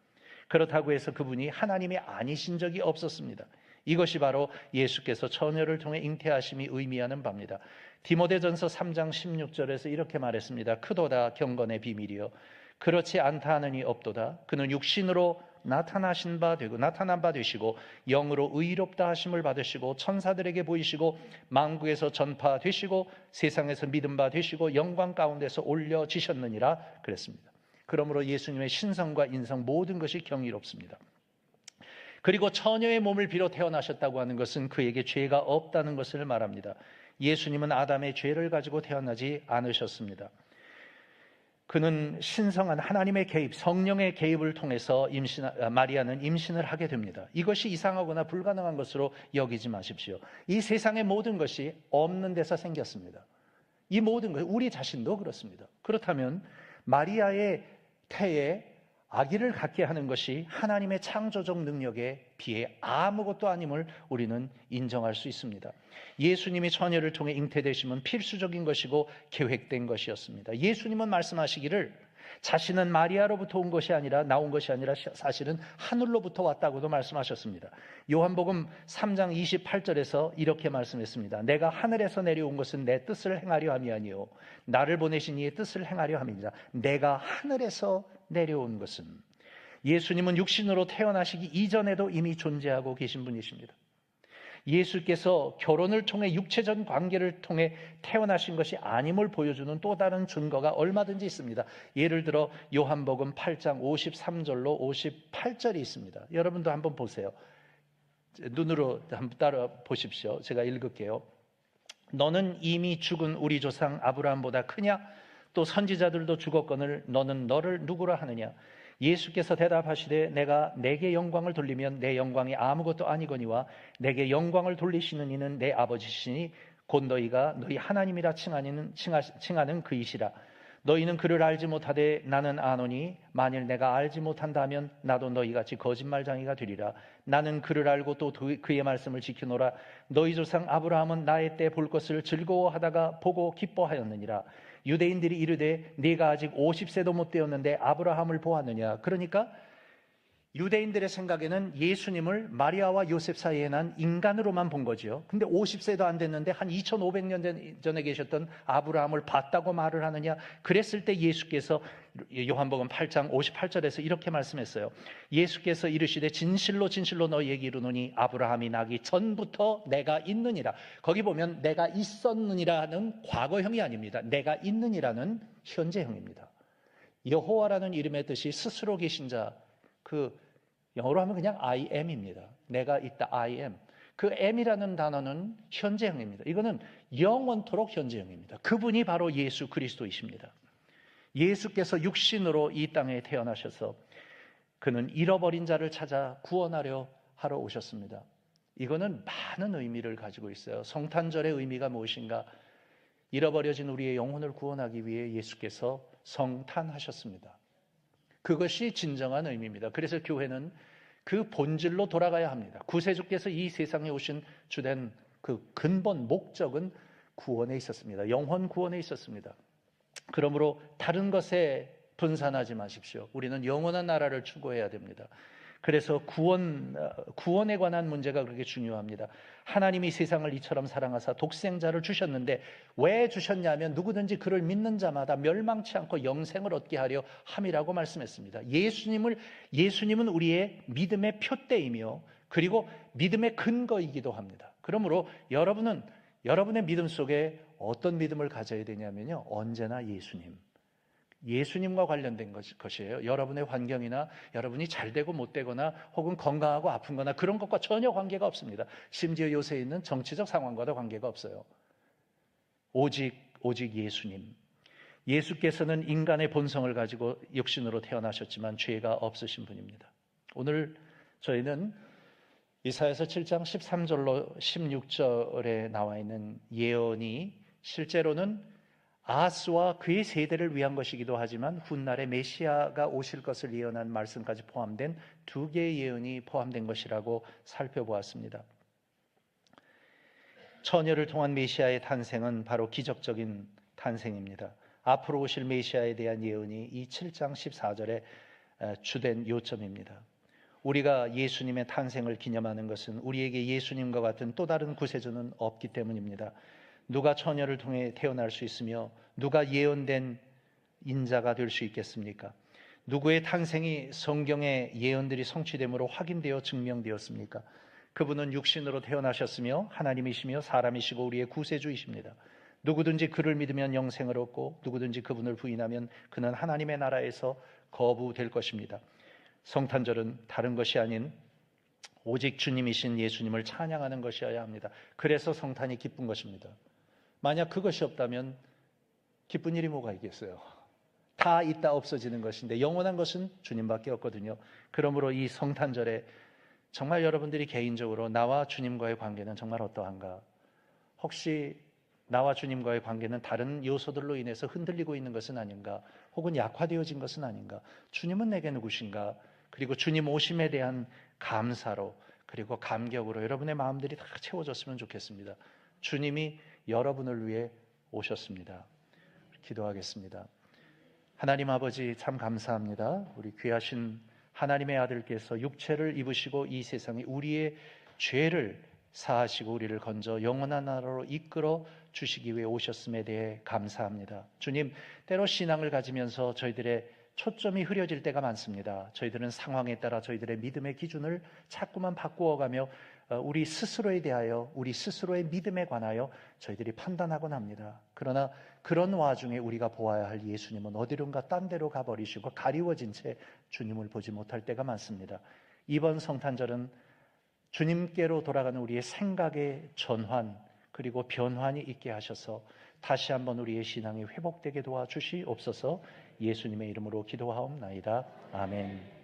S1: 그렇다고 해서 그분이 하나님이 아니신 적이 없었습니다. 이것이 바로 예수께서 처녀를 통해 잉태하심이 의미하는 바입니다. 디모데전서 3장 16절에서 이렇게 말했습니다. 크도다 경건의 비밀이요 그렇지 않다 하느니 없도다. 그는 육신으로 나타난 바 되시고 영으로 의롭다 하심을 받으시고 천사들에게 보이시고 만국에서 전파되시고 세상에서 믿음 바 되시고 영광 가운데서 올려지셨느니라 그랬습니다. 그러므로 예수님의 신성과 인성 모든 것이 경이롭습니다. 그리고 처녀의 몸을 빌어 태어나셨다고 하는 것은 그에게 죄가 없다는 것을 말합니다. 예수님은 아담의 죄를 가지고 태어나지 않으셨습니다. 그는 신성한 하나님의 개입, 성령의 개입을 통해서 마리아는 임신을 하게 됩니다. 이것이 이상하거나 불가능한 것으로 여기지 마십시오. 이 세상의 모든 것이 없는 데서 생겼습니다. 이 모든 것, 우리 자신도 그렇습니다. 그렇다면 마리아의 태에 아기를 갖게 하는 것이 하나님의 창조적 능력에 비해 아무것도 아님을 우리는 인정할 수 있습니다. 예수님이 처녀를 통해 잉태되심은 필수적인 것이고 계획된 것이었습니다. 예수님은 말씀하시기를 자신은 마리아로부터 나온 것이 아니라 사실은 하늘로부터 왔다고도 말씀하셨습니다. 요한복음 3장 28절에서 이렇게 말씀했습니다. 내가 하늘에서 내려온 것은 내 뜻을 행하려 함이 아니요 나를 보내신 이의 뜻을 행하려 함이니라. 내가 하늘에서 내려온 것은, 예수님은 육신으로 태어나시기 이전에도 이미 존재하고 계신 분이십니다. 예수께서 결혼을 통해 육체적 관계를 통해 태어나신 것이 아님을 보여주는 또 다른 증거가 얼마든지 있습니다. 예를 들어 요한복음 8장 53절로 58절이 있습니다. 여러분도 한번 보세요. 눈으로 한번 따라 보십시오. 제가 읽을게요. 너는 이미 죽은 우리 조상 아브라함보다 크냐? 또 선지자들도 죽었거늘 너는 너를 누구라 하느냐? 예수께서 대답하시되 내가 내게 영광을 돌리면 내 영광이 아무것도 아니거니와 내게 영광을 돌리시는 이는 내 아버지시니 곧 너희가 너희 하나님이라 칭하는 그이시라. 너희는 그를 알지 못하되 나는 아노니 만일 내가 알지 못한다면 나도 너희같이 거짓말쟁이가 되리라. 나는 그를 알고 또 그의 말씀을 지키노라. 너희 조상 아브라함은 나의 때 볼 것을 즐거워하다가 보고 기뻐하였느니라. 유대인들이 이르되 네가 아직 50세도 못 되었는데 아브라함을 보았느냐. 그러니까 유대인들의 생각에는 예수님을 마리아와 요셉 사이에 난 인간으로만 본 거죠. 근데 50세도 안 됐는데 한 2500년 전에 계셨던 아브라함을 봤다고 말을 하느냐. 그랬을 때 예수께서 요한복음 8장 58절에서 이렇게 말씀했어요. 예수께서 이르시되 진실로 진실로 너희에게 이르노니 아브라함이 나기 전부터 내가 있느니라. 거기 보면 내가 있었느니라는 과거형이 아닙니다. 내가 있느니라는 현재형입니다. 여호와라는 이름의 뜻이 스스로 계신 자, 영어로 하면 그냥 I am입니다. 내가 있다, I am. 그 am이라는 단어는 현재형입니다. 이거는 영원토록 현재형입니다. 그분이 바로 예수 그리스도이십니다. 예수께서 육신으로 이 땅에 태어나셔서 그는 잃어버린 자를 찾아 구원하려 하러 오셨습니다. 이거는 많은 의미를 가지고 있어요. 성탄절의 의미가 무엇인가? 잃어버려진 우리의 영혼을 구원하기 위해 예수께서 성탄하셨습니다. 그것이 진정한 의미입니다. 그래서 교회는 그 본질로 돌아가야 합니다. 구세주께서 이 세상에 오신 주된 그 근본 목적은 구원에 있었습니다. 영혼 구원에 있었습니다. 그러므로 다른 것에 분산하지 마십시오. 우리는 영원한 나라를 추구해야 됩니다. 그래서 구원에 관한 문제가 그렇게 중요합니다. 하나님이 세상을 이처럼 사랑하사 독생자를 주셨는데 왜 주셨냐면 누구든지 그를 믿는 자마다 멸망치 않고 영생을 얻게 하려 함이라고 말씀했습니다. 예수님은 우리의 믿음의 표대이며 그리고 믿음의 근거이기도 합니다. 그러므로 여러분의 믿음 속에 어떤 믿음을 가져야 되냐면요, 언제나 예수님과 관련된 것이에요. 여러분의 환경이나 여러분이 잘되고 못되거나 혹은 건강하고 아픈거나 그런 것과 전혀 관계가 없습니다. 심지어 요새 있는 정치적 상황과도 관계가 없어요. 오직 예수님. 예수께서는 인간의 본성을 가지고 육신으로 태어나셨지만 죄가 없으신 분입니다. 오늘 저희는 이사야서 7장 13절로 16절에 나와 있는 예언이 실제로는 아하스와 그의 세대를 위한 것이기도 하지만 훗날에 메시아가 오실 것을 예언한 말씀까지 포함된 두 개의 예언이 포함된 것이라고 살펴보았습니다. 처녀를 통한 메시아의 탄생은 바로 기적적인 탄생입니다. 앞으로 오실 메시아에 대한 예언이 이 7장 14절의 주된 요점입니다. 우리가 예수님의 탄생을 기념하는 것은 우리에게 예수님과 같은 또 다른 구세주는 없기 때문입니다. 누가 처녀를 통해 태어날 수 있으며 누가 예언된 인자가 될 수 있겠습니까? 누구의 탄생이 성경의 예언들이 성취됨으로 확인되어 증명되었습니까? 그분은 육신으로 태어나셨으며 하나님이시며 사람이시고 우리의 구세주이십니다. 누구든지 그를 믿으면 영생을 얻고 누구든지 그분을 부인하면 그는 하나님의 나라에서 거부될 것입니다. 성탄절은 다른 것이 아닌 오직 주님이신 예수님을 찬양하는 것이어야 합니다. 그래서 성탄이 기쁜 것입니다. 만약 그것이 없다면 기쁜 일이 뭐가 있겠어요? 다 있다 없어지는 것인데 영원한 것은 주님밖에 없거든요. 그러므로 이 성탄절에 정말 여러분들이 개인적으로 나와 주님과의 관계는 정말 어떠한가? 혹시 나와 주님과의 관계는 다른 요소들로 인해서 흔들리고 있는 것은 아닌가? 혹은 약화되어진 것은 아닌가? 주님은 내게 누구신가? 그리고 주님 오심에 대한 감사로 그리고 감격으로 여러분의 마음들이 다 채워졌으면 좋겠습니다. 주님이 여러분을 위해 오셨습니다. 기도하겠습니다. 하나님 아버지 참 감사합니다. 우리 귀하신 하나님의 아들께서 육체를 입으시고 이 세상에 우리의 죄를 사하시고 우리를 건져 영원한 나라로 이끌어 주시기 위해 오셨음에 대해 감사합니다. 주님, 때로 신앙을 가지면서 저희들의 초점이 흐려질 때가 많습니다. 저희들은 상황에 따라 저희들의 믿음의 기준을 자꾸만 바꾸어가며 우리 스스로에 대하여 우리 스스로의 믿음에 관하여 저희들이 판단하곤 합니다. 그러나 그런 와중에 우리가 보아야 할 예수님은 어디론가 딴 데로 가버리시고 가리워진 채 주님을 보지 못할 때가 많습니다. 이번 성탄절은 주님께로 돌아가는 우리의 생각의 전환 그리고 변환이 있게 하셔서 다시 한번 우리의 신앙이 회복되게 도와주시옵소서. 예수님의 이름으로 기도하옵나이다. 아멘.